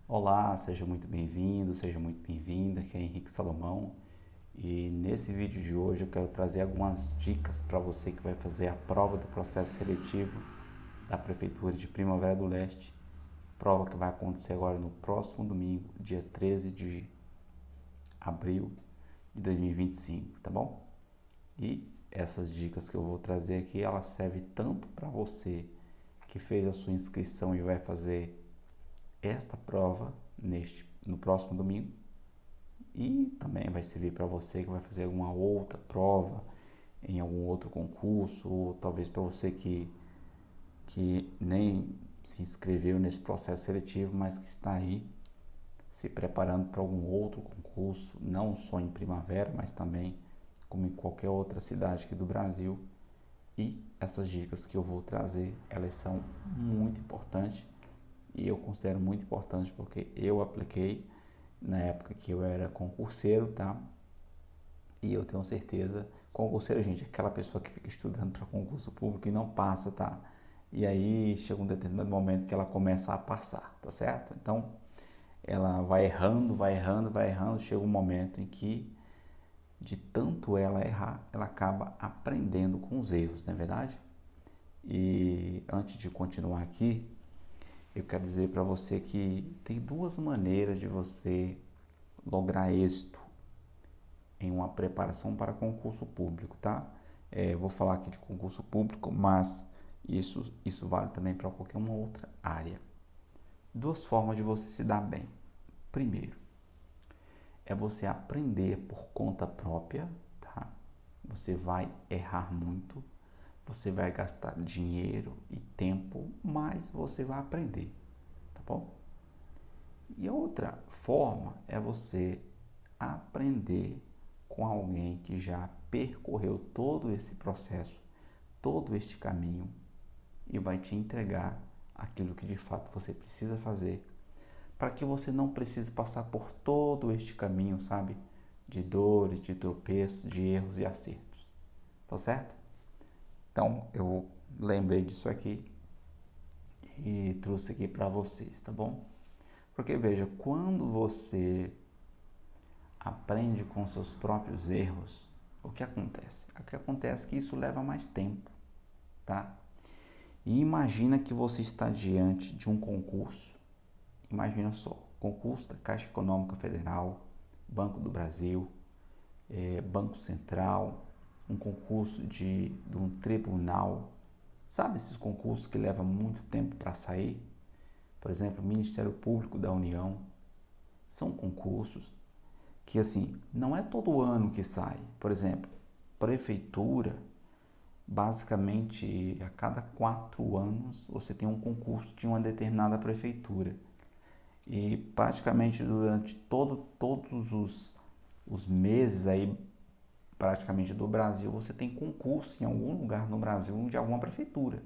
Olá, seja muito bem-vindo, seja muito bem-vinda, aqui é Henrique Salomão e nesse vídeo de hoje eu quero trazer algumas dicas para você que vai fazer a prova do processo seletivo da Prefeitura de Primavera do Leste, prova que vai acontecer agora no próximo domingo, dia 13 de abril de 2025, tá bom? E essas dicas que eu vou trazer aqui, elas servem tanto para você que fez a sua inscrição e vai fazer esta prova no próximo domingo, e também vai servir para você que vai fazer alguma outra prova em algum outro concurso, ou talvez para você que nem se inscreveu nesse processo seletivo, mas que está aí se preparando para algum outro concurso, não só em Primavera, mas também como em qualquer outra cidade aqui do Brasil. E essas dicas que eu vou trazer, elas são muito importantes e eu considero muito importante porque eu apliquei na época que eu era concurseiro, tá? E eu tenho certeza, concurseiro, gente, é aquela pessoa que fica estudando para concurso público e não passa, tá? E aí chega um determinado momento que ela começa a passar, tá certo? Então, ela vai errando, vai errando, vai errando, chega um momento em que, de tanto ela errar, ela acaba aprendendo com os erros, não é verdade? E antes de continuar aqui, eu quero dizer para você que tem duas maneiras de você lograr êxito em uma preparação para concurso público, tá? Vou falar aqui de concurso público, mas isso vale também para qualquer uma outra área. Duas formas de você se dar bem. Primeiro, é você aprender por conta própria, tá? Você vai errar muito, você vai gastar dinheiro e tempo, mas você vai aprender, tá bom? E outra forma é você aprender com alguém que já percorreu todo esse processo, todo este caminho e vai te entregar aquilo que de fato você precisa fazer, para que você não precise passar por todo este caminho, sabe? De dores, de tropeços, de erros e acertos. Tá certo? Então, eu lembrei disso aqui e trouxe aqui para vocês, tá bom? Porque veja, quando você aprende com seus próprios erros, o que acontece? O que acontece é que isso leva mais tempo, tá? E imagina que você está diante de um concurso. Imagina só, concurso da Caixa Econômica Federal, Banco do Brasil, Banco Central, um concurso de um tribunal. Sabe esses concursos que levam muito tempo para sair? Por exemplo, Ministério Público da União. São concursos que, assim, não é todo ano que sai. Por exemplo, prefeitura, basicamente a cada 4 anos você tem um concurso de uma determinada prefeitura. E praticamente durante todos os meses aí, praticamente do Brasil, você tem concurso em algum lugar no Brasil de alguma prefeitura.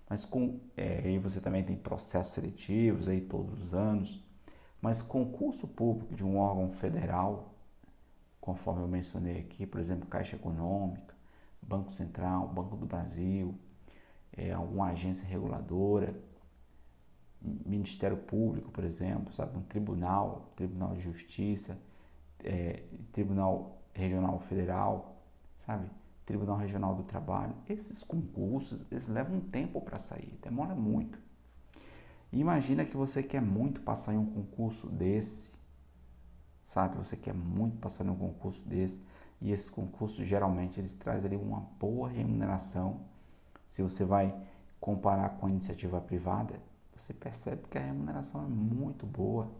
Mas aí você também tem processos seletivos aí todos os anos. Mas concurso público de um órgão federal, conforme eu mencionei aqui, por exemplo, Caixa Econômica, Banco Central, Banco do Brasil, alguma agência reguladora, Ministério Público, por exemplo, sabe, um tribunal, Tribunal de Justiça, Tribunal Regional Federal, sabe, Tribunal Regional do Trabalho. Esses concursos, eles levam um tempo para sair, demora muito. E imagina que você quer muito passar em um concurso desse, sabe? Você quer muito passar em um concurso desse, e esses concursos geralmente eles trazem ali uma boa remuneração. Se você vai comparar com a iniciativa privada, você percebe que a remuneração é muito boa.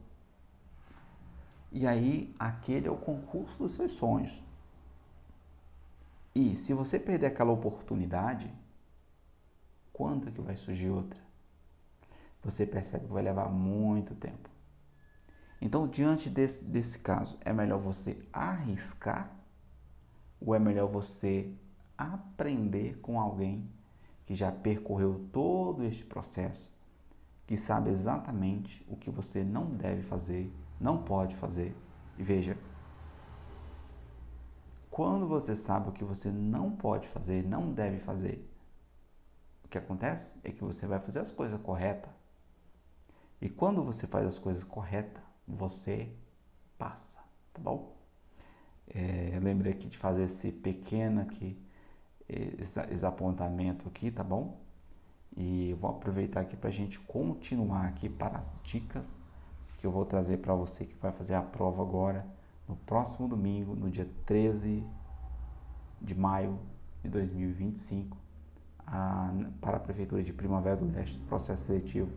E aí, aquele é o concurso dos seus sonhos. E se você perder aquela oportunidade, quando é que vai surgir outra? Você percebe que vai levar muito tempo. Então, diante desse caso, é melhor você arriscar ou é melhor você aprender com alguém que já percorreu todo este processo, que sabe exatamente o que você não deve fazer, não pode fazer? E veja, quando você sabe o que você não pode fazer, não deve fazer, o que acontece é que você vai fazer as coisas corretas. E quando você faz as coisas corretas, você passa, tá bom? Lembrei aqui de fazer esse pequeno aqui, esse apontamento aqui, tá bom? E vou aproveitar aqui para a gente continuar aqui para as dicas que eu vou trazer para você que vai fazer a prova agora no próximo domingo, no dia 13 de maio de 2025, para a Prefeitura de Primavera do Leste, processo seletivo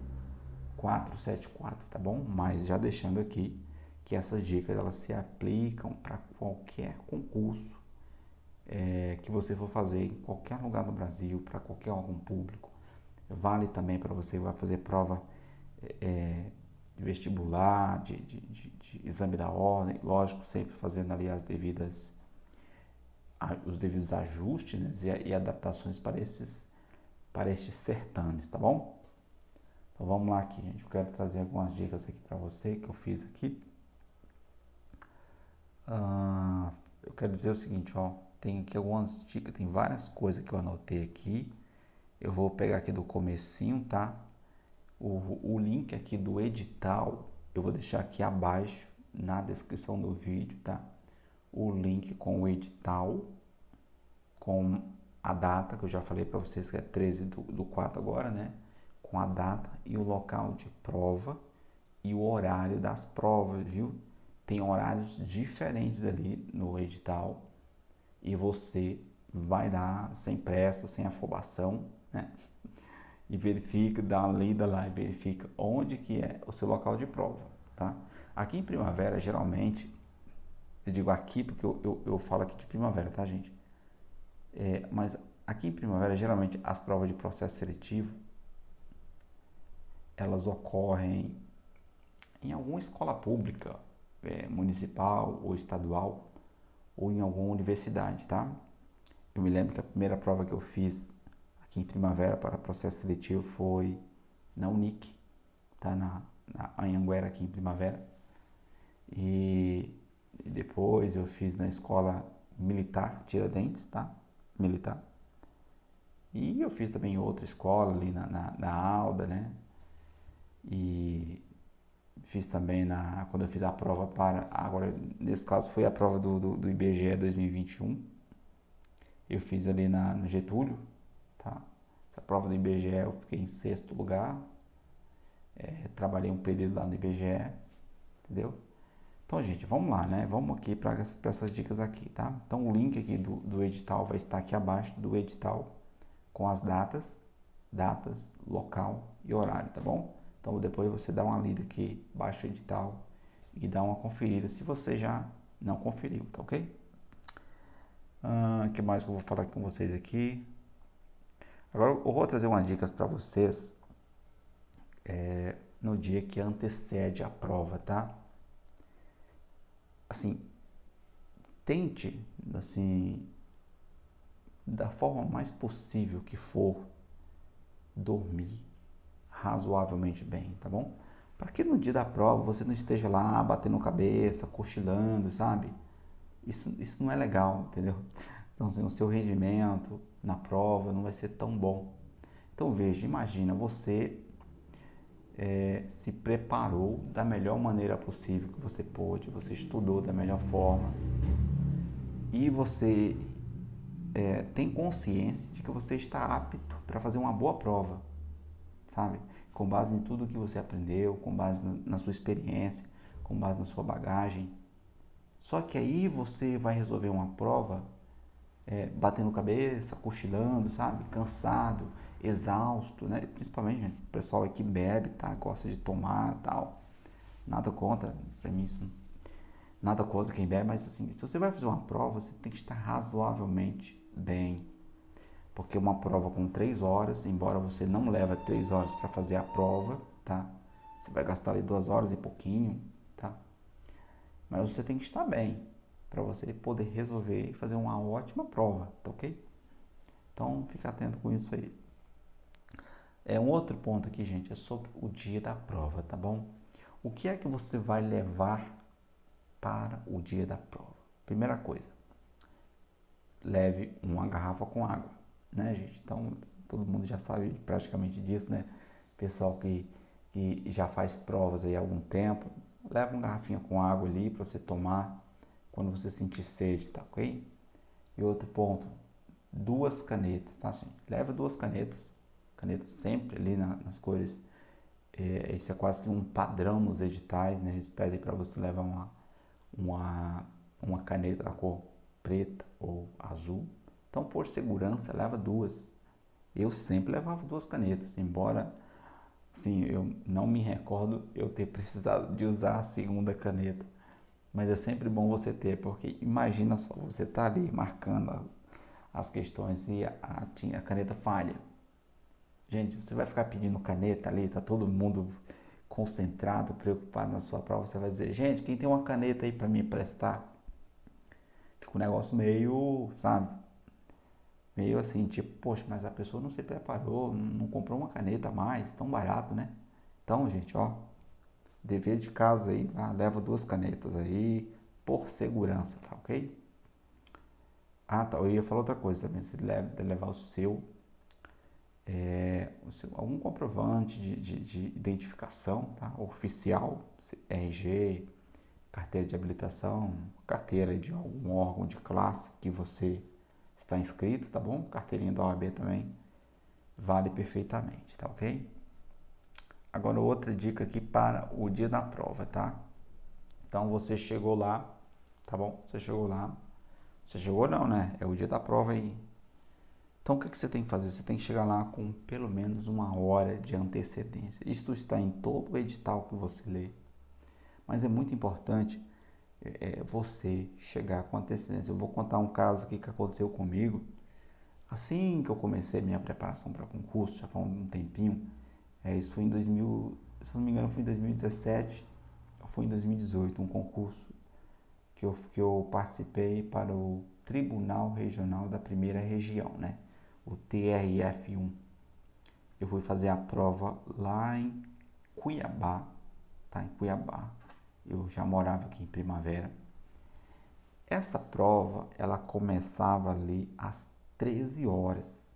474, tá bom? Mas já deixando aqui que essas dicas elas se aplicam para qualquer concurso que você for fazer em qualquer lugar do Brasil, para qualquer órgão público. Vale também para você que vai fazer prova de vestibular, de exame da ordem, lógico, sempre fazendo ali os devidos ajustes, né, e adaptações para estes certames, tá bom? Então vamos lá aqui, gente. Eu quero trazer algumas dicas aqui para você que eu fiz aqui. Eu quero dizer o seguinte, ó, tem aqui algumas dicas, tem várias coisas que eu anotei aqui. Eu vou pegar aqui do comecinho, tá? O link aqui do edital eu vou deixar aqui abaixo na descrição do vídeo, tá? O link com o edital, com a data, que eu já falei para vocês que é 13 do 4 agora, né? Com a data e o local de prova e o horário das provas, viu? Tem horários diferentes ali no edital e você vai lá sem pressa, sem afobação, né? E verifica, dá uma lida lá e verifica onde que é o seu local de prova, tá? Aqui em Primavera, geralmente, eu digo aqui porque eu falo aqui de Primavera, tá, gente? Mas aqui em Primavera, geralmente, as provas de processo seletivo, elas ocorrem em alguma escola pública, municipal ou estadual, ou em alguma universidade, tá? Eu me lembro que a primeira prova que eu fiz aqui em Primavera para processo seletivo foi na Unic, tá? Na Anhanguera, aqui em Primavera. E depois eu fiz na escola militar Tiradentes, tá? Militar. E eu fiz também em outra escola ali na Alda, né? E fiz também quando eu fiz a prova agora nesse caso foi a prova do IBGE 2021. Eu fiz ali no Getúlio, tá? Essa prova do IBGE eu fiquei em 6º lugar. Trabalhei um período lá no IBGE, entendeu? Então, gente, vamos lá, né? Vamos aqui para essas dicas aqui, tá? Então, o link aqui do edital vai estar aqui abaixo do edital com as datas, local e horário, tá bom? Então, depois você dá uma lida aqui, baixa o edital e dá uma conferida se você já não conferiu, tá ok? O que mais que eu vou falar com vocês aqui? Agora, eu vou trazer umas dicas para vocês no dia que antecede a prova, tá? Assim, tente, assim, da forma mais possível que for, dormir razoavelmente bem, tá bom? Para que no dia da prova você não esteja lá batendo cabeça, cochilando, sabe? Isso não é legal, entendeu? Então, assim, o seu rendimento na prova não vai ser tão bom. Então, veja, imagina, você se preparou da melhor maneira possível que você pôde, você estudou da melhor forma e você tem consciência de que você está apto para fazer uma boa prova, sabe? Com base em tudo que você aprendeu, com base na sua experiência, com base na sua bagagem. Só que aí você vai resolver uma prova batendo cabeça, cochilando, sabe? Cansado, exausto, né? Principalmente, gente, o pessoal aí que bebe, tá? Gosta de tomar e tal. Nada contra, pra mim isso nada contra quem bebe, mas assim, se você vai fazer uma prova, você tem que estar razoavelmente bem. Porque uma prova com 3 horas, embora você não leve 3 horas para fazer a prova, tá? Você vai gastar ali 2 horas e pouquinho, tá? Mas você tem que estar bem para você poder resolver e fazer uma ótima prova, tá ok? Então, fica atento com isso aí. Um outro ponto aqui, gente, é sobre o dia da prova, tá bom? O que é que você vai levar para o dia da prova? Primeira coisa, leve uma garrafa com água, né, gente? Então, todo mundo já sabe praticamente disso, né? Pessoal que que já faz provas aí há algum tempo, leva uma garrafinha com água ali para você tomar quando você sentir sede, tá ok? E outro ponto, 2 canetas, tá, gente? Leva 2 canetas, canetas sempre ali nas cores, isso é quase que um padrão nos editais, né? Eles pedem para você levar uma caneta da cor preta ou azul. Então, por segurança, leva 2. Eu sempre levava 2 canetas, embora, sim, eu não me recordo eu ter precisado de usar a segunda caneta. Mas é sempre bom você ter, porque imagina só, você tá ali marcando as questões e a caneta falha. Gente, você vai ficar pedindo caneta ali, tá todo mundo concentrado, preocupado na sua prova, você vai dizer, gente, quem tem uma caneta aí para me emprestar? Fica um negócio meio, sabe? Meio assim, tipo, poxa, mas a pessoa não se preparou, não comprou uma caneta a mais, tão barato, né? Então, gente, ó, dever de casa aí, tá? Leva 2 canetas aí, por segurança, tá ok? Ah, tá, eu ia falar outra coisa também, você deve levar algum comprovante de identificação, tá? Oficial, RG, carteira de habilitação, carteira de algum órgão de classe que você está inscrito, tá bom? Carteirinha da OAB também vale perfeitamente, tá ok? Agora outra dica aqui para o dia da prova, tá? Então você chegou lá, tá bom? Você chegou lá. Você chegou não, né? É o dia da prova aí. Então o que você tem que fazer? Você tem que chegar lá com pelo menos 1 hora de antecedência. Isso está em todo o edital que você lê. Mas é muito importante você chegar com antecedência. Eu vou contar um caso aqui que aconteceu comigo. Assim que eu comecei minha preparação para concurso, já faz um tempinho, isso foi em 2000, se não me engano foi em 2017, ou foi em 2018, um concurso que eu participei para o Tribunal Regional da Primeira Região, né? O TRF1. Eu fui fazer a prova lá em Cuiabá, tá? Em Cuiabá. Eu já morava aqui em Primavera. Essa prova, ela começava ali às 13 horas.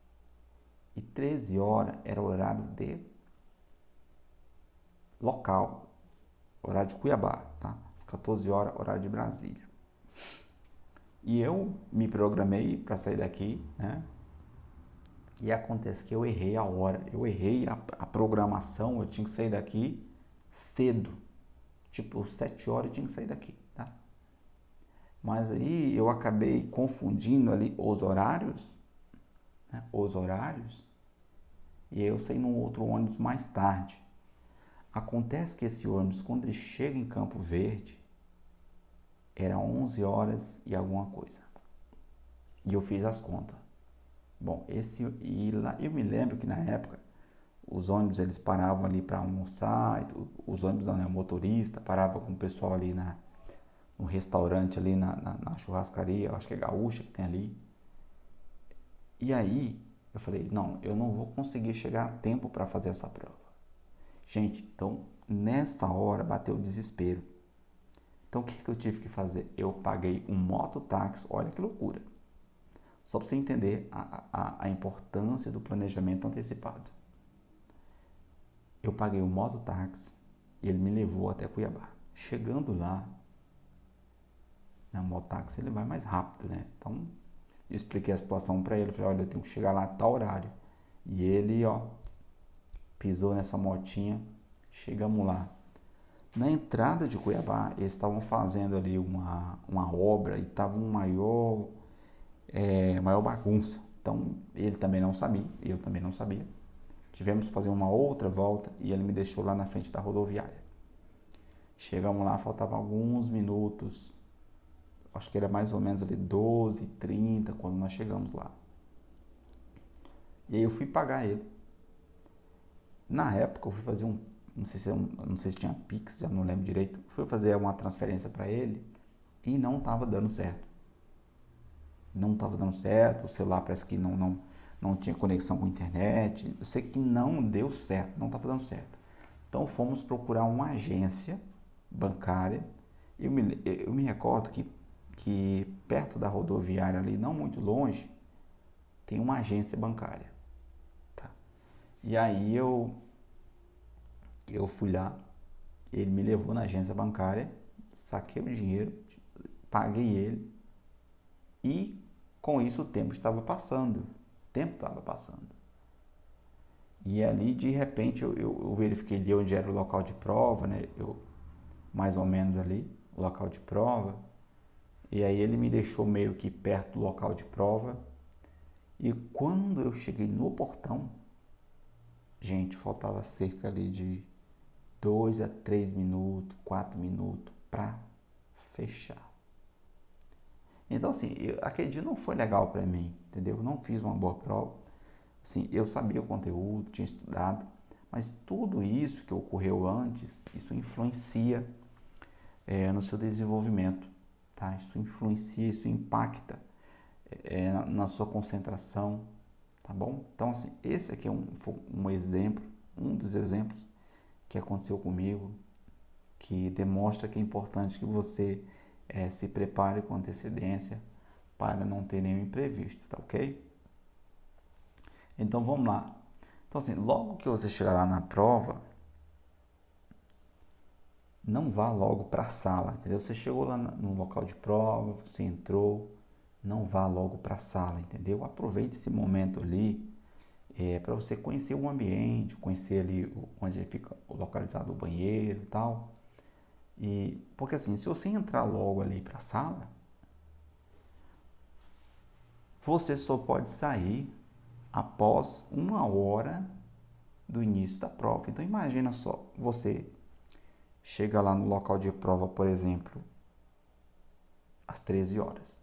E 13 horas era o horário de local, horário de Cuiabá, tá? Às 14 horas, horário de Brasília. E eu me programei para sair daqui, né? E acontece que eu errei a hora, eu errei a programação, eu tinha que sair daqui cedo. Tipo, 7 horas eu tinha que sair daqui, tá? Mas aí eu acabei confundindo ali os horários, né? Os horários, e aí eu saí num outro ônibus mais tarde. Acontece que esse ônibus, quando ele chega em Campo Verde, era 11 horas e alguma coisa. E eu fiz as contas. Bom, lá, eu me lembro que na época os ônibus eles paravam ali para almoçar, os ônibus não, né, o motorista parava com o pessoal ali no restaurante ali na churrascaria, acho que é Gaúcha que tem ali. E aí eu falei, não, eu não vou conseguir chegar a tempo para fazer essa prova. Gente, então nessa hora bateu o desespero. Então o que eu tive que fazer? Eu paguei um mototáxi, olha que loucura. Só para você entender a importância do planejamento antecipado. Eu paguei um mototáxi e ele me levou até Cuiabá. Chegando lá, o mototáxi ele vai mais rápido, né? Então eu expliquei a situação para ele, falei, olha, eu tenho que chegar lá a tal horário. E ele, ó, pisou nessa motinha, chegamos lá. Na entrada de Cuiabá, eles estavam fazendo ali uma obra e estava maior bagunça. Então, ele também não sabia, eu também não sabia. Tivemos que fazer uma outra volta e ele me deixou lá na frente da rodoviária. Chegamos lá, faltavam alguns minutos, acho que era mais ou menos ali 12h30 quando nós chegamos lá. E aí eu fui pagar ele. Na época eu fui fazer não sei se tinha Pix, já não lembro direito. Fui fazer uma transferência para ele e não estava dando certo. Não estava dando certo, o celular parece que não tinha conexão com a internet. Eu sei que não deu certo, não estava dando certo. Então fomos procurar uma agência bancária. Eu me recordo que perto da rodoviária ali, não muito longe, tem uma agência bancária. Tá? E aí eu Eu fui lá, ele me levou na agência bancária, saquei o dinheiro, paguei ele e com isso o tempo estava passando. O tempo estava passando. E ali, de repente, eu verifiquei ali onde era o local de prova, né? Mais ou menos ali, o local de prova. E aí ele me deixou meio que perto do local de prova. E quando eu cheguei no portão, gente, faltava cerca ali de 2 a 3 minutos, 4 minutos para fechar. Então, assim, aquele dia não foi legal para mim, entendeu? Eu não fiz uma boa prova. Assim, eu sabia o conteúdo, tinha estudado, mas tudo isso que ocorreu antes, isso influencia no seu desenvolvimento, tá? Isso influencia, isso impacta na sua concentração, tá bom? Então, assim, esse aqui é um exemplo, um dos exemplos que aconteceu comigo, que demonstra que é importante que você se prepare com antecedência para não ter nenhum imprevisto, tá ok? Então vamos lá. Então assim, logo que você chegar lá na prova, não vá logo para a sala, entendeu? Você chegou lá no local de prova, você entrou, não vá logo para a sala, entendeu? Aproveite esse momento ali para você conhecer o ambiente, conhecer ali onde fica localizado o banheiro e tal. E porque assim, se você entrar logo ali para a sala, você só pode sair após 1 hora do início da prova. Então imagina só, você chega lá no local de prova, por exemplo, às 13 horas.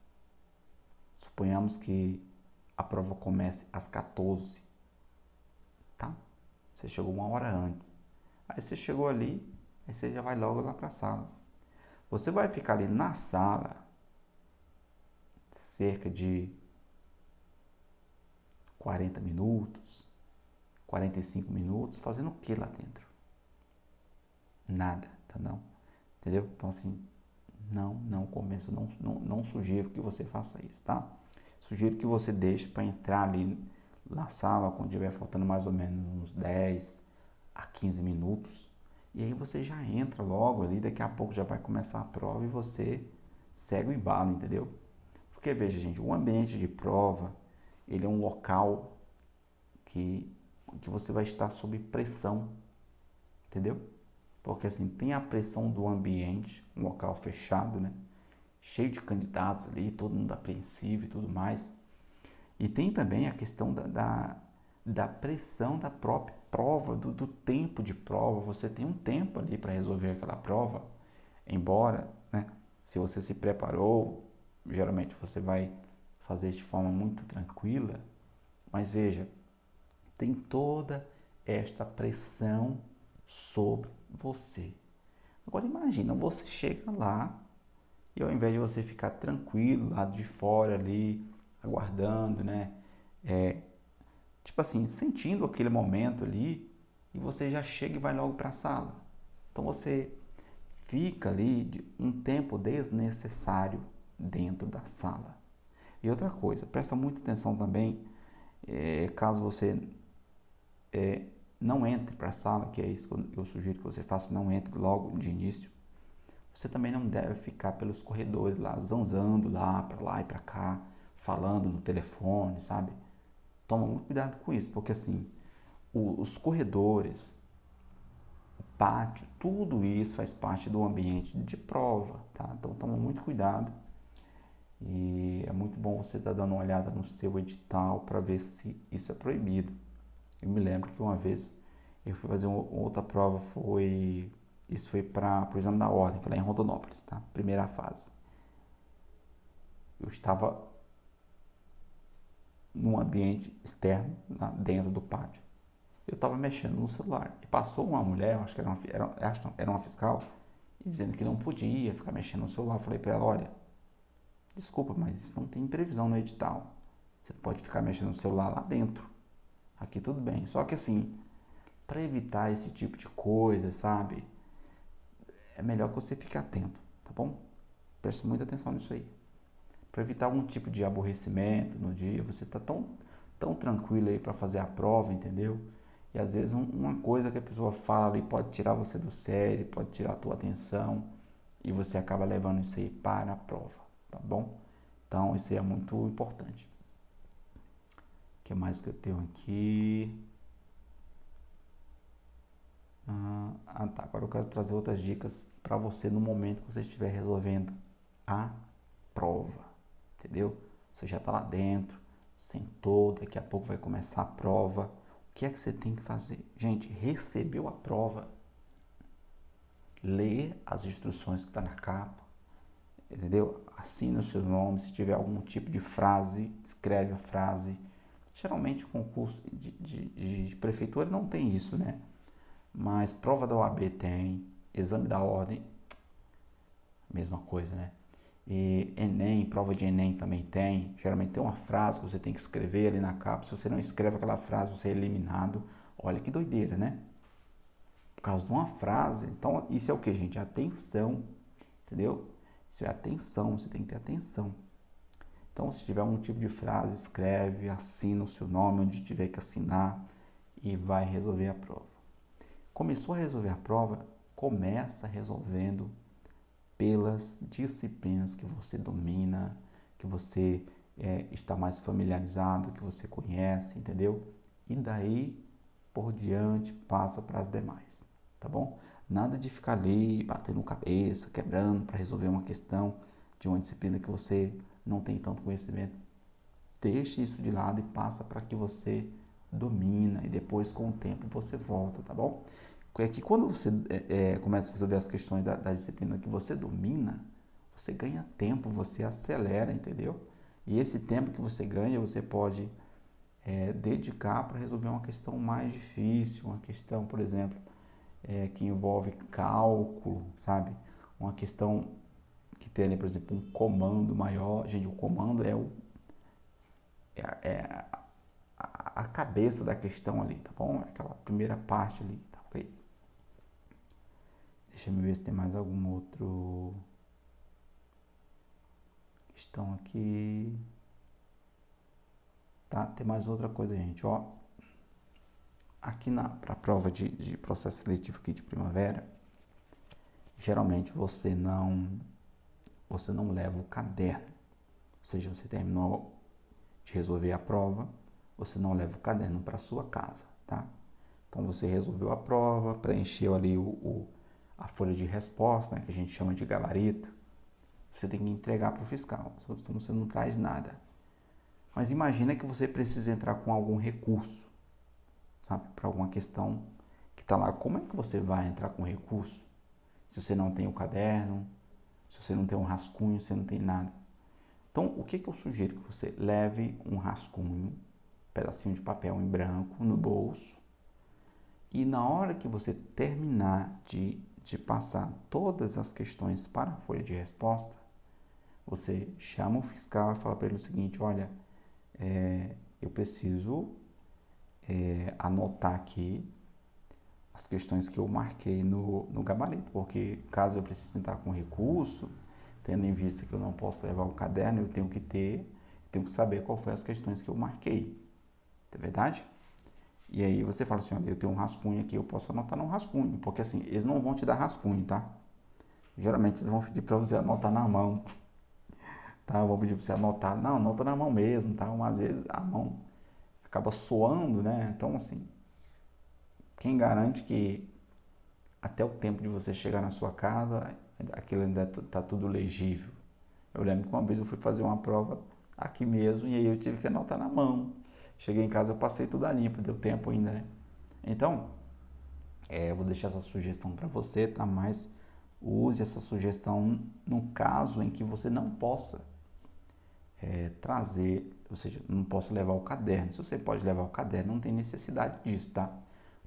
Suponhamos que a prova comece às 14, tá? Você chegou 1 hora antes. Aí você chegou ali, aí você já vai logo lá para a sala. Você vai ficar ali na sala cerca de 40 minutos, 45 minutos, fazendo o que lá dentro? Nada, tá não? Entendeu? Então assim, não começa, não sugiro que você faça isso, tá? Sugiro que você deixe para entrar ali na sala quando estiver faltando mais ou menos uns 10 a 15 minutos. E aí você já entra logo ali, daqui a pouco já vai começar a prova e você segue o embalo, entendeu? Porque veja, gente, o ambiente de prova, ele é um local que você vai estar sob pressão, entendeu? Porque assim, tem a pressão do ambiente, um local fechado, né? Cheio de candidatos ali, todo mundo apreensivo e tudo mais. E tem também a questão da pressão da própria prova, do tempo de prova. Você tem um tempo ali para resolver aquela prova, embora, né, se você se preparou, geralmente você vai fazer isso de forma muito tranquila, mas veja, tem toda esta pressão sobre você. Agora imagina, você chega lá e ao invés de você ficar tranquilo lá de fora ali, aguardando, né? Tipo assim, sentindo aquele momento ali, e você já chega e vai logo para a sala. Então você fica ali um tempo desnecessário dentro da sala. E outra coisa, presta muita atenção também, caso você não entre para a sala, que é isso que eu sugiro que você faça, não entre logo de início. Você também não deve ficar pelos corredores lá, zanzando lá e para cá, falando no telefone, sabe? Toma muito cuidado com isso, porque assim, os corredores, o pátio, tudo isso faz parte do ambiente de prova, tá? Então toma muito cuidado e é muito bom você estar dando uma olhada no seu edital para ver se isso é proibido. Eu me lembro que uma vez eu fui fazer outra prova, isso foi para o exame da ordem, foi lá em Rondonópolis, tá? Primeira fase. Eu estava num ambiente externo, dentro do pátio. Eu estava mexendo no celular e passou uma mulher, acho que era uma fiscal, dizendo que não podia ficar mexendo no celular. Eu falei para ela, olha, desculpa, mas isso não tem previsão no edital. Você pode ficar mexendo no celular lá dentro. Aqui tudo bem. Só que assim, para evitar esse tipo de coisa, sabe? É melhor que você fique atento, tá bom? Preste muita atenção nisso aí. Para evitar algum tipo de aborrecimento no dia, você tá tão tranquilo aí para fazer a prova, entendeu? E às vezes uma coisa que a pessoa fala ali pode tirar você do sério, pode tirar a tua atenção e você acaba levando isso aí para a prova, tá bom? Então isso aí é muito importante. O que mais que eu tenho aqui? Tá. Agora eu quero trazer outras dicas para você no momento que você estiver resolvendo a prova, entendeu? Você já está lá dentro, sentou, daqui a pouco vai começar a prova. O que é que você tem que fazer? Gente, recebeu a prova, lê as instruções que está na capa, entendeu? Assina o seu nome, se tiver algum tipo de frase, escreve a frase. Geralmente o concurso de prefeitura não tem isso, né? Mas prova da OAB tem, exame da ordem, mesma coisa, né? E Enem, prova de Enem também tem. Geralmente tem uma frase que você tem que escrever ali na capa. Se você não escreve aquela frase, você é eliminado. Olha que doideira, né? Por causa de uma frase. Então, isso é o que, gente? Atenção, entendeu? Isso é atenção, você tem que ter atenção. Então, se tiver algum tipo de frase, escreve, assina o seu nome onde tiver que assinar e vai resolver a prova. Começou a resolver a prova, começa resolvendo pelas disciplinas que você domina, que você está mais familiarizado, que você conhece, entendeu? E daí por diante passa para as demais, tá bom? Nada de ficar ali batendo cabeça, quebrando para resolver uma questão de uma disciplina que você não tem tanto conhecimento. Deixe isso de lado e passa para que você domina e depois com o tempo você volta, tá bom? É que quando você começa a resolver as questões da disciplina que você domina, você ganha tempo, você acelera, entendeu? E esse tempo que você ganha, você pode dedicar para resolver uma questão mais difícil, uma questão, por exemplo, que envolve cálculo, sabe? Uma questão que tem ali, por exemplo, um comando maior. Gente, o comando é a cabeça da questão ali, tá bom? Aquela primeira parte ali, tá ok? Deixa eu ver se tem mais algum outro questão aqui. Tá, tem mais outra coisa, gente, ó. Aqui para a prova de processo seletivo aqui de primavera, geralmente você não leva o caderno. Ou seja, você terminou de resolver a prova, você não leva o caderno para sua casa, tá? Então você resolveu a prova, preencheu ali a folha de resposta, né, que a gente chama de gabarito. Você tem que entregar para o fiscal, então você não traz nada. Mas imagina que você precisa entrar com algum recurso, sabe, para alguma questão que está lá. Como é que você vai entrar com recurso se você não tem o caderno, se você não tem um rascunho, se você não tem nada? Então, o que eu sugiro que você leve um rascunho, um pedacinho de papel em branco no bolso, e na hora que você terminar de passar todas as questões para a folha de resposta, você chama o fiscal e fala para ele o seguinte: olha, eu preciso anotar aqui as questões que eu marquei no gabarito, porque caso eu precise entrar com recurso, tendo em vista que eu não posso levar o caderno, eu tenho que saber qual foi as questões que eu marquei, é verdade? E aí você fala assim: olha, eu tenho um rascunho aqui, eu posso anotar no rascunho, porque assim, eles não vão te dar rascunho, tá? Geralmente eles vão pedir para você anotar na mão, tá? Vão pedir para você anotar, não, anota na mão mesmo, tá? Às vezes a mão acaba suando, né? Então assim, quem garante que até o tempo de você chegar na sua casa, aquilo ainda tá tudo legível? Eu lembro que uma vez eu fui fazer uma prova aqui mesmo e aí eu tive que anotar na mão. Cheguei em casa, eu passei tudo a limpo, deu tempo ainda, né? Então, eu vou deixar essa sugestão para você, tá? Mas use essa sugestão no caso em que você não possa trazer, ou seja, não possa levar o caderno. Se você pode levar o caderno, não tem necessidade disso, tá?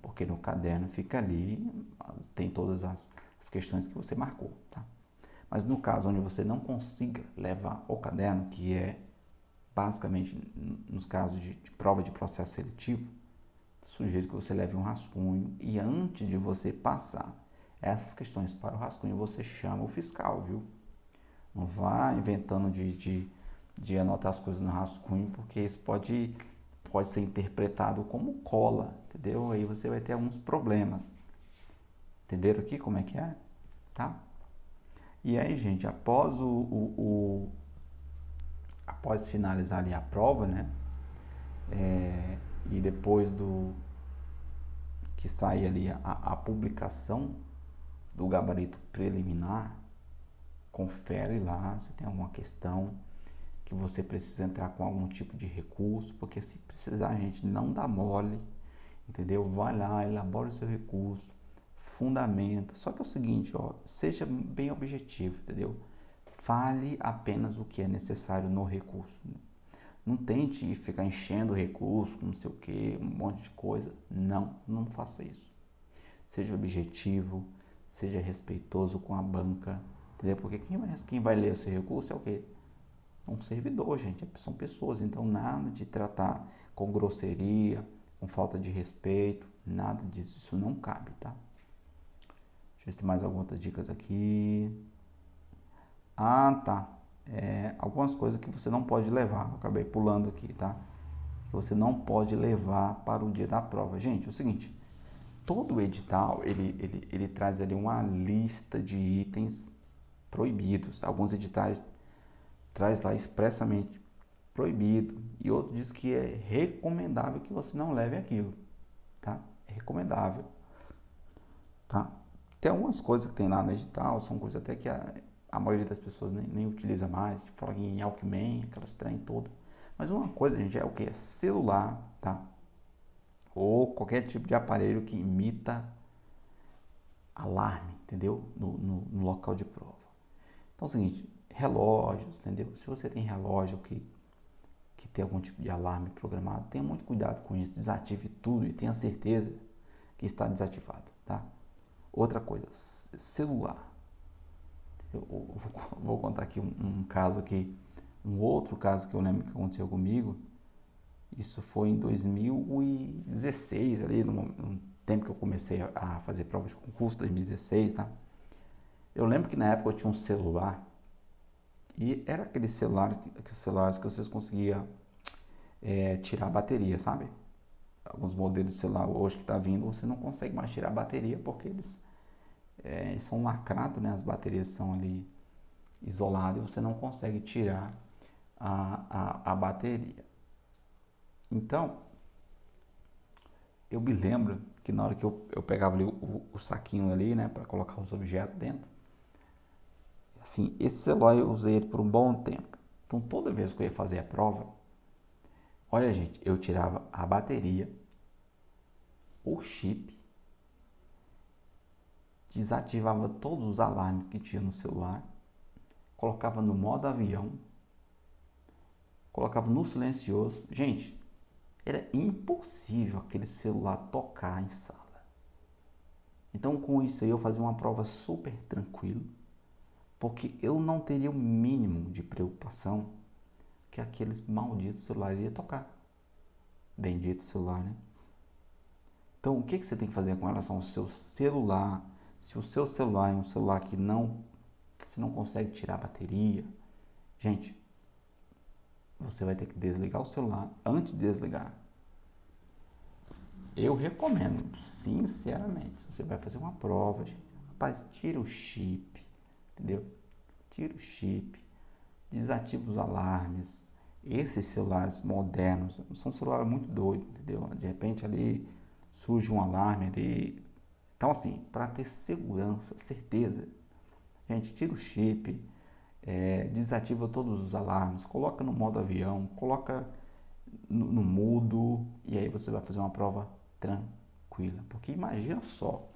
Porque no caderno fica ali, tem todas as questões que você marcou, tá? Mas no caso onde você não consiga levar o caderno, que é basicamente nos casos de prova de processo seletivo, sugiro que você leve um rascunho e antes de você passar essas questões para o rascunho, você chama o fiscal, viu? Não vá inventando de anotar as coisas no rascunho, porque isso pode pode ser interpretado como cola, entendeu? Aí você vai ter alguns problemas. Entenderam aqui como é que é? Tá? E aí, gente, após finalizar ali a prova, né? E depois do que sair ali a publicação do gabarito preliminar, confere lá se tem alguma questão que você precisa entrar com algum tipo de recurso, porque se precisar, gente, não dá mole, entendeu? Vai lá, elabora o seu recurso, fundamenta. Só que é o seguinte, ó, seja bem objetivo, entendeu? Fale apenas o que é necessário no recurso. Não tente ficar enchendo o recurso, não sei o que, um monte de coisa. Não faça isso. Seja objetivo, seja respeitoso com a banca, entendeu? Porque quem vai ler o seu recurso é o quê? É um servidor, gente, são pessoas. Então, nada de tratar com grosseria, com falta de respeito, nada disso. Isso não cabe, tá? Deixa eu ver se tem mais algumas outras dicas aqui. Ah, tá. Algumas coisas que você não pode levar. Eu acabei pulando aqui, tá? Que você não pode levar para o dia da prova. Gente, é o seguinte. Todo edital, ele traz ali uma lista de itens proibidos. Alguns editais traz lá expressamente proibido e outro diz que é recomendável que você não leve aquilo, tá? É recomendável, tá? Tem algumas coisas que tem lá no edital, são coisas até que a maioria das pessoas nem utiliza mais, tipo, fala em Walkman, aquelas trem todo. Mas uma coisa, gente, é o que? É celular, tá? Ou qualquer tipo de aparelho que imita alarme, entendeu? No local de prova. Então é o seguinte, relógios, entendeu? Se você tem relógio que tem algum tipo de alarme programado, tenha muito cuidado com isso, desative tudo e tenha certeza que está desativado, tá? Outra coisa, celular. Eu vou contar aqui um caso aqui, um outro caso que eu lembro que aconteceu comigo. Isso foi em 2016, ali no tempo que eu comecei a fazer prova de concurso, 2016, tá? Eu lembro que na época eu tinha um celular e era aqueles celulares que vocês conseguiam tirar a bateria, sabe? Alguns modelos de celular hoje que está vindo, você não consegue mais tirar a bateria porque eles são lacrados, né? As baterias são ali isoladas e você não consegue tirar a bateria. Então, eu me lembro que na hora que eu pegava ali o saquinho ali, né, para colocar os objetos dentro, assim, esse celular eu usei ele por um bom tempo. Então, toda vez que eu ia fazer a prova, olha, gente, eu tirava a bateria, o chip, desativava todos os alarmes que tinha no celular, colocava no modo avião, colocava no silencioso. Gente, era impossível aquele celular tocar em sala. Então, com isso aí, eu fazia uma prova super tranquilo, porque eu não teria o mínimo de preocupação que aqueles malditos celulares iam tocar. Bendito celular, né? Então, o que você tem que fazer com relação ao seu celular? Se o seu celular é um celular que você não consegue tirar a bateria, gente, você vai ter que desligar o celular antes de desligar. Eu recomendo, sinceramente, se você vai fazer uma prova, gente, rapaz, tira o chip, entendeu? Tira o chip, desativa os alarmes. Esses celulares modernos são celulares muito doidos, entendeu? De repente ali surge um alarme ali. Então, assim, para ter segurança, certeza, gente, tira o chip, desativa todos os alarmes, coloca no modo avião, coloca no mudo e aí você vai fazer uma prova tranquila. Porque imagina só,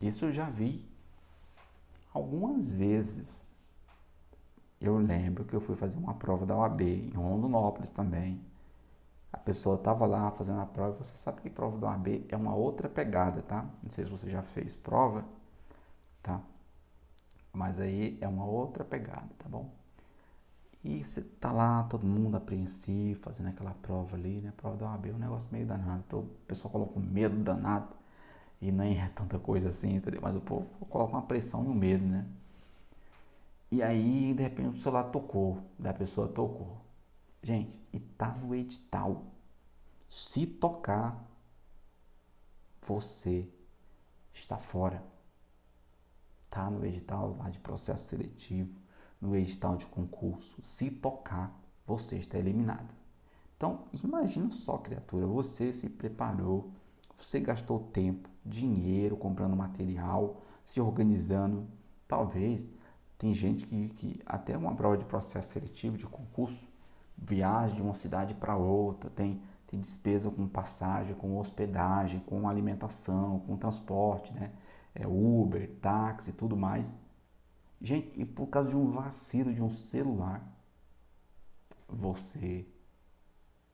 isso eu já vi algumas vezes. Eu lembro que eu fui fazer uma prova da OAB em Rondonópolis também. A pessoa estava lá fazendo a prova. Você sabe que prova da OAB é uma outra pegada, tá? Não sei se você já fez prova, tá? Mas aí é uma outra pegada, tá bom? E você tá lá, todo mundo apreensivo, fazendo aquela prova ali, né? Prova da OAB é um negócio meio danado. O pessoal coloca um medo danado e nem é tanta coisa assim, entendeu? Mas o povo coloca uma pressão e um medo, né? E aí, de repente, o celular tocou, da pessoa tocou. Gente, e tá no edital. Se tocar, você está fora. Tá no edital lá de processo seletivo, no edital de concurso. Se tocar, você está eliminado. Então, imagina só, criatura, você se preparou, você gastou tempo, dinheiro comprando material, se organizando. Talvez tem gente que até uma prova de processo seletivo de concurso, viagem de uma cidade para outra, tem despesa com passagem, com hospedagem, com alimentação, com transporte, né? Uber, táxi e tudo mais. Gente, e por causa de um vacilo de um celular, você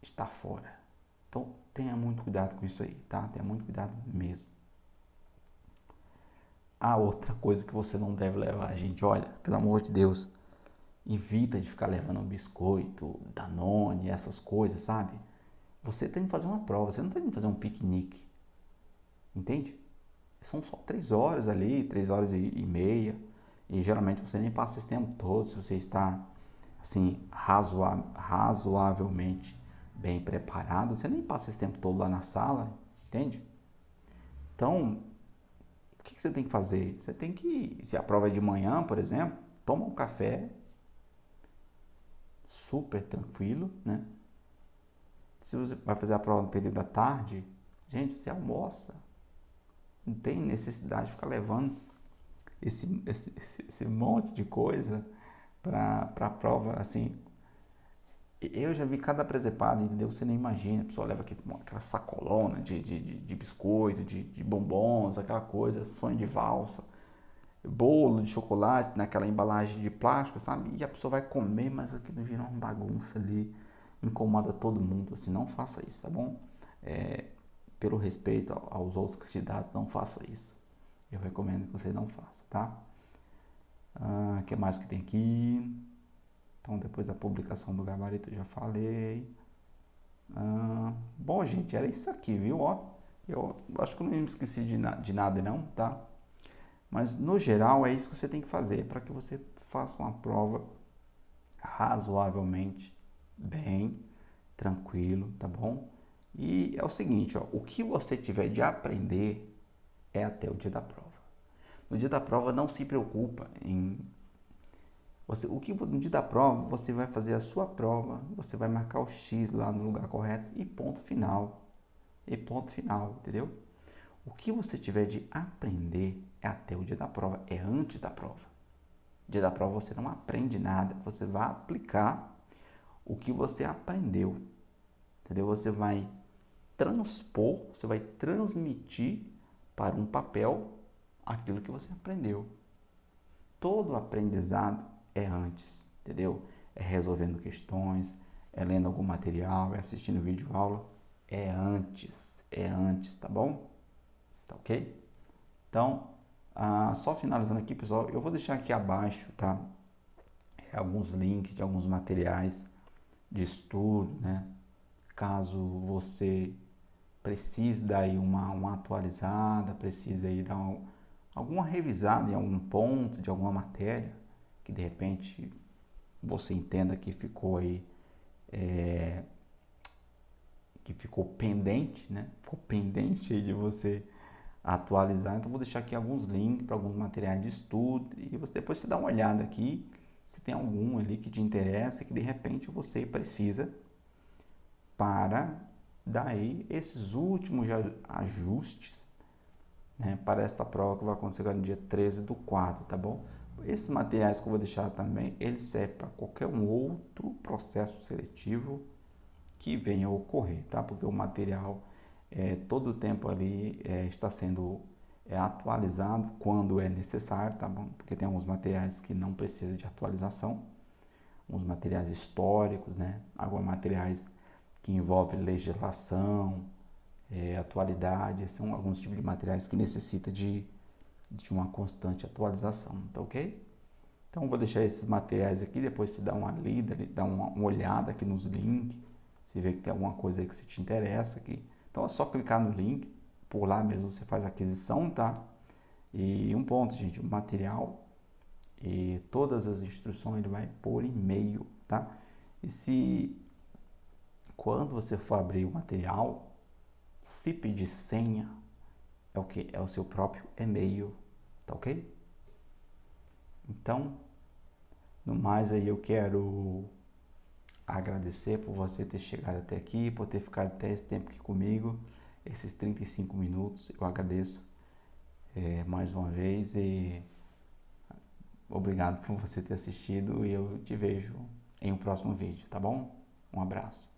está fora. Então, tenha muito cuidado com isso aí, tá? Tenha muito cuidado mesmo. A outra coisa que você não deve levar, gente, olha, pelo amor de Deus, evita de ficar levando um biscoito, Danone, essas coisas, sabe? Você tem que fazer uma prova, você não tem que fazer um piquenique, entende? São só 3 horas ali, 3 horas e meia, e geralmente você nem passa esse tempo todo, se você está, assim, razoavelmente bem preparado, você nem passa esse tempo todo lá na sala, entende? Então, o que você tem que fazer? Você tem que, se a prova é de manhã, por exemplo, toma um café, super tranquilo, né? Se você vai fazer a prova no período da tarde, gente, você almoça. Não tem necessidade de ficar levando esse monte de coisa para a prova, assim. Eu já vi cada presepada, entendeu? Você nem imagina. A pessoa leva aquela sacolona de biscoito, de bombons, aquela coisa, sonho de valsa, bolo de chocolate naquela embalagem de plástico, sabe? E a pessoa vai comer, mas aquilo vira uma bagunça ali, incomoda todo mundo. Assim, não faça isso, tá bom? Pelo respeito aos outros candidatos, não faça isso. Eu recomendo que você não faça, tá? O que mais que tem aqui? Então, depois da publicação do gabarito, eu já falei. Bom, gente, era isso aqui, viu? Ó, eu acho que eu não me esqueci de nada, não, tá? Mas, no geral, é isso que você tem que fazer para que você faça uma prova razoavelmente bem, tranquilo, tá bom? E é o seguinte, ó, o que você tiver de aprender é até o dia da prova. No dia da prova, não se preocupa em... no dia da prova, você vai fazer a sua prova, você vai marcar o X lá no lugar correto e ponto final. E ponto final, entendeu? O que você tiver de aprender é até o dia da prova, é antes da prova. No dia da prova você não aprende nada, você vai aplicar o que você aprendeu, entendeu? Você vai transpor, você vai transmitir para um papel aquilo que você aprendeu. Todo aprendizado é antes, entendeu? É resolvendo questões, é lendo algum material, é assistindo vídeo aula, é antes, tá bom? Tá ok? Então, só finalizando aqui, pessoal, eu vou deixar aqui abaixo, tá? Alguns links de alguns materiais de estudo, né? Caso você precise dar aí uma atualizada, precise aí dar alguma revisada em algum ponto de alguma matéria, que de repente você entenda que ficou aí, que ficou pendente, né? Ficou pendente aí de você atualizar. Então vou deixar aqui alguns links para alguns materiais de estudo e você depois se dá uma olhada aqui, se tem algum ali que te interessa, que de repente você precisa para dar aí esses últimos ajustes, né, para esta prova que vai acontecer no dia 13/4, tá bom? Esses materiais que eu vou deixar também, eles servem para qualquer um outro processo seletivo que venha a ocorrer, tá? Porque o material todo o tempo ali está sendo atualizado quando é necessário, tá bom? Porque tem alguns materiais que não precisam de atualização, uns materiais históricos, né? Alguns materiais que envolvem legislação, atualidade, são alguns tipos de materiais que necessitam de uma constante atualização, tá ok? Então, vou deixar esses materiais aqui, depois você dá uma lida, dá uma olhada aqui nos links, se vê que tem alguma coisa aí que se te interessa aqui. Então, é só clicar no link, por lá mesmo você faz a aquisição, tá? E um ponto, gente, o material e todas as instruções ele vai por e-mail, tá? E se quando você for abrir o material, se pedir senha, é o que? É o seu próprio e-mail, tá ok? Então, no mais aí eu quero agradecer por você ter chegado até aqui, por ter ficado até esse tempo aqui comigo, esses 35 minutos, eu agradeço mais uma vez e obrigado por você ter assistido e eu te vejo em um próximo vídeo, tá bom? Um abraço.